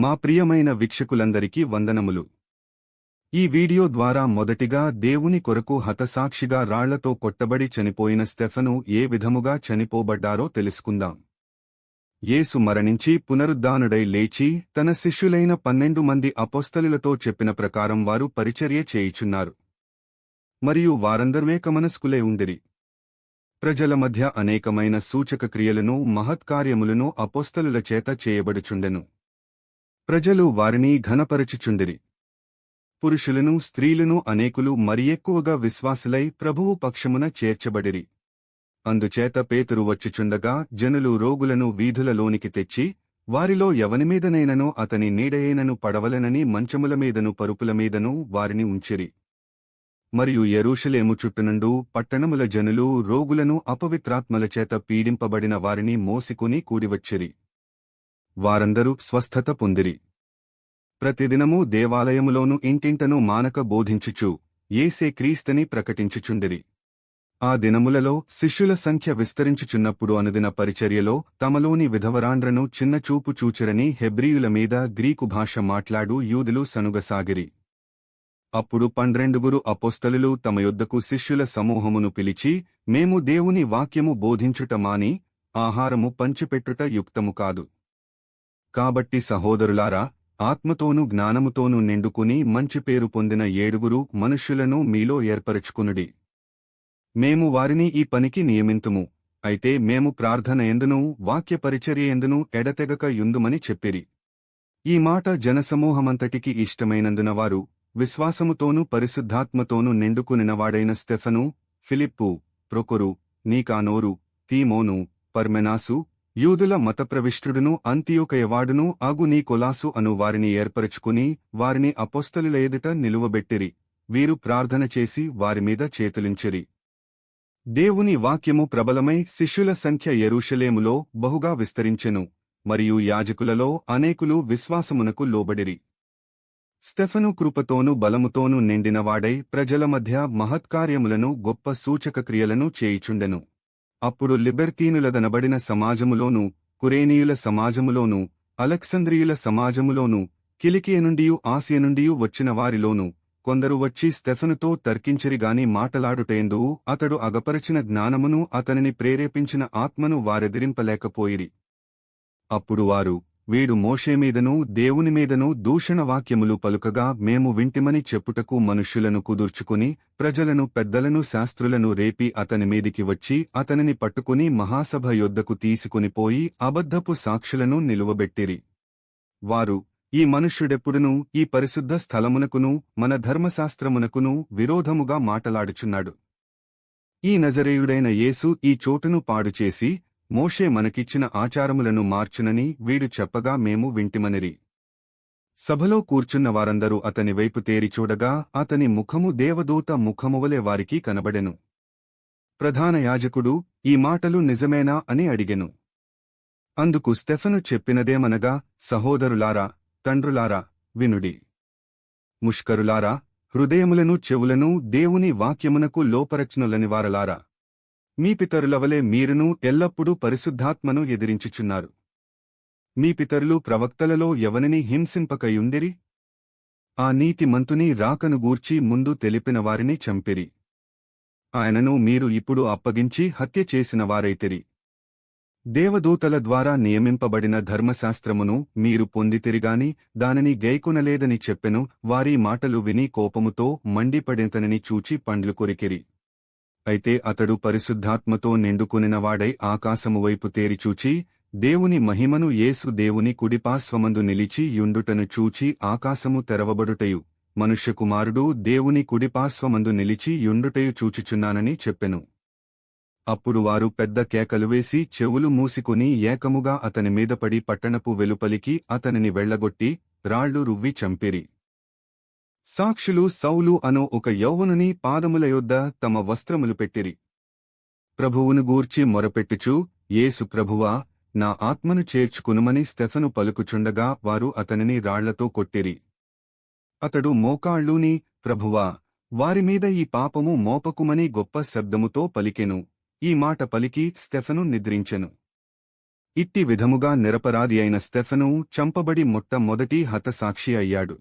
మా ప్రియమైన వీక్షకులందరికీ వందనములు. ఈ వీడియో ద్వారా మొదటిగా దేవుని కొరకు హతసాక్షిగా రాళ్లతో కొట్టబడి చనిపోయిన స్టెఫను ఏ విధముగా చనిపోబడ్డారో తెలుసుకుందాం. యేసు మరణించి పునరుద్ధానుడై లేచి తన శిష్యులైన 12 మంది అపోస్తలులతో చెప్పిన ప్రకారం వారు పరిచర్య చేయుచున్నారు. మరియు వారందరూ ఏకమనస్కులై ఉండిరి. ప్రజల మధ్య అనేకమైన సూచక క్రియలను మహత్కార్యములను అపోస్తలుల చేత చేయబడుచుండెను. ప్రజలు వారిని ఘనపరచుచుండిరి. పురుషులను స్త్రీలను అనేకులు మరి ఎక్కువగా విశ్వాసులై ప్రభువు పక్షమున చేర్చబడిరి. అందుచేత పేతురు వచ్చుచుండగా జనులు రోగులను వీధులలోనికి తెచ్చి వారిలో ఎవనిమీదనైనను అతని నీడయేనను పడవలనని మంచముల మీదను పరుపుల మీదను వారిని ఉంచిరి. మరియు యెరూషలేము చుట్టునుండు పట్టణముల జనులు రోగులను అపవిత్రాత్మల చేత పీడింపబడిన వారిని మోసికొని కూడివచ్చిరి. వారందరూ స్వస్థత పొందిరి. ప్రతిదినము దేవాలయములోను ఇంటింటను మానక బోధించుచు యేసే క్రీస్తని ప్రకటించుచుండిరి. ఆ దినములలో శిష్యుల సంఖ్య విస్తరించుచున్నప్పుడు అనుదిన పరిచర్యలో తమలోని విధవరాండ్రను చిన్నచూపు చూచిరని హెబ్రీయుల మీద గ్రీకు భాష మాట్లాడు యూదులు సనుగసాగిరి. అప్పుడు 12 అపోస్తలులు తమ యొద్దకు శిష్యుల సమూహమును పిలిచి, మేము దేవుని వాక్యము బోధించుట మాని ఆహారము పంచిపెట్టుట యుక్తము కాదు. కాబట్టి సహోదరులారా, ఆత్మతోనూ జ్ఞానముతోనూ నిండుకుని మంచి పేరు పొందిన 7 మనుష్యులను మీలో ఏర్పరచుకునుడి. మేము వారిని ఈ పనికి నియమింతుము. అయితే మేము ప్రార్థన ఎందునూ వాక్య పరిచర్య ఎందునూ ఎడతెగక యుందుమని చెప్పిరి. ఈ మాట జనసమూహమంతటికి ఇష్టమైనందున వారు విశ్వాసముతోనూ పరిశుద్ధాత్మతోనూ నిండుకునినవాడైన స్టెఫను, ఫిలిప్పు, ప్రొకొరు, నీకానోరు, తీమోను, పర్మెనాసు, యూదుల మతప్రవిష్టుడును అంతియోకయవాడును అగు నీకొలాసు అను వారిని ఏర్పరచుకుని వారిని అపోస్తలుల ఎదుట నిలువబెట్టిరి. వీరు ప్రార్థన చేసి వారిమీద చేతులించిరి. దేవుని వాక్యము ప్రబలమై శిష్యుల సంఖ్య యెరూషలేములో బహుగా విస్తరించెను. మరియు యాజకులలో అనేకులు విశ్వాసమునకు లోబడిరి. స్టెఫను కృపతోనూ బలముతోనూ నిండినవాడై ప్రజల మధ్య మహత్కార్యములను గొప్ప సూచక క్రియలను చేయుచుండెను. అప్పుడు లిబెర్తీనులదనబడిన సమాజములోనూ కురేనీయుల సమాజములోనూ అలెక్సంద్రియుల సమాజములోనూ కిలికియ నుండియు ఆసియ నుండియు వచ్చిన వారిలోనూ కొందరు వచ్చి స్టెఫనుతో తర్కించిరిగాని మాటలాడుటయందు అతడు అగపరచిన జ్ఞానమును అతనిని ప్రేరేపించిన ఆత్మను వారెదిరింపలేకపోయిరి. అప్పుడు వారు, వీడు మోషేమీదనూ దేవునిమీదనూ దూషణవాక్యములు పలుకగా మేము వింటిమని చెప్పుటకు మనుష్యులను కుదుర్చుకుని ప్రజలను పెద్దలను శాస్త్రులను రేపి అతని మీదికి వచ్చి అతనిని పట్టుకుని మహాసభ యొద్దకు తీసుకునిపోయి అబద్ధపు సాక్షులను నిలువబెట్టిరి. వారు, ఈ మనుష్యుడెప్పుడునూ ఈ పరిశుద్ధ స్థలమునకును మన ధర్మశాస్త్రమునకును విరోధముగా మాటలాడుచున్నాడు. ఈ నజరేయుడైన యేసు ఈ చోటును పాడుచేసి మోషే మనకిచ్చిన ఆచారములను మార్చునని వీడు చెప్పగా మేము వింటిమనిరి. సభలో కూర్చున్న వారందరూ అతని వైపు తేరి చూడగా అతని ముఖము దేవదూత ముఖమువలె వారికి కనబడెను. ప్రధాన యాజకుడు, ఈ మాటలు నిజమేనా అని అడిగెను. అందుకు స్టెఫను చెప్పినదేమనగా, సహోదరులారా, తండ్రులారా, వినుడి. ముష్కరులారా, హృదయములను చెవులను దేవుని వాక్యమునకు లోపరచునొల్లని వారలారా, మీ పితరులవలే మీరును ఎల్లప్పుడూ పరిశుద్ధాత్మను ఎదిరించుచున్నారు. మీ పితరులు ప్రవక్తలలో ఎవనిని హింసింపకయుండిరి? ఆ నీతిమంతుని రాకను గూర్చి ముందు తెలిపిన వారిని చంపిరి. ఆయనను మీరు ఇప్పుడు అప్పగించి హత్య చేసిన వారైతిరి. దేవదూతల ద్వారా నియమింపబడిన ధర్మశాస్త్రమును మీరు పొందితిరిగాని దానిని గైకొనలేదని చెప్పెను. వారీ మాటలు విని కోపముతో మండిపడెంతనని చూచి పండ్లు కొరికిరి. అయితే అతడు పరిశుద్ధాత్మతో నిండుకునినవాడై ఆకాశము వైపు తేరిచూచి దేవుని మహిమను యేసు దేవుని కుడిపార్శ్వమందు నిలిచి యుండుటను చూచి ఆకాశము తెరవబడుటయు మనుష్యకుమారుడు దేవుని కుడిపార్శ్వమందు నిలిచి యుండుటయు చూచుచున్నానని చెప్పెను. అప్పుడు వారు పెద్ద కేకలు వేసి చెవులు మూసికొని ఏకముగా అతని మీదపడి పట్టణపు వెలుపలికి అతనిని వెళ్లగొట్టి రాళ్లు రువ్వి చంపిరి. సాక్షులు సౌలు అను ఒక యౌవనుని పాదముల యొద్ద తమ వస్త్రములు పెట్టిరి. ప్రభువును గూర్చి మొరపెట్టుచు, యేసు ప్రభువా, నా ఆత్మను చేర్చుకునుమని స్టెఫను పలుకుచుండగా వారు అతనిని రాళ్లతో కొట్టిరి. అతడు మోకాళ్ళూని, ప్రభువా, వారిమీద ఈ పాపము మోపకుమని గొప్ప శబ్దముతో పలికెను. ఈ మాట పలికి స్టెఫను నిద్రించెను. ఇట్టి విధముగా నిరపరాధి అయిన స్టెఫెను చంపబడి మొట్టమొదటి హతసాక్షి అయ్యాడు.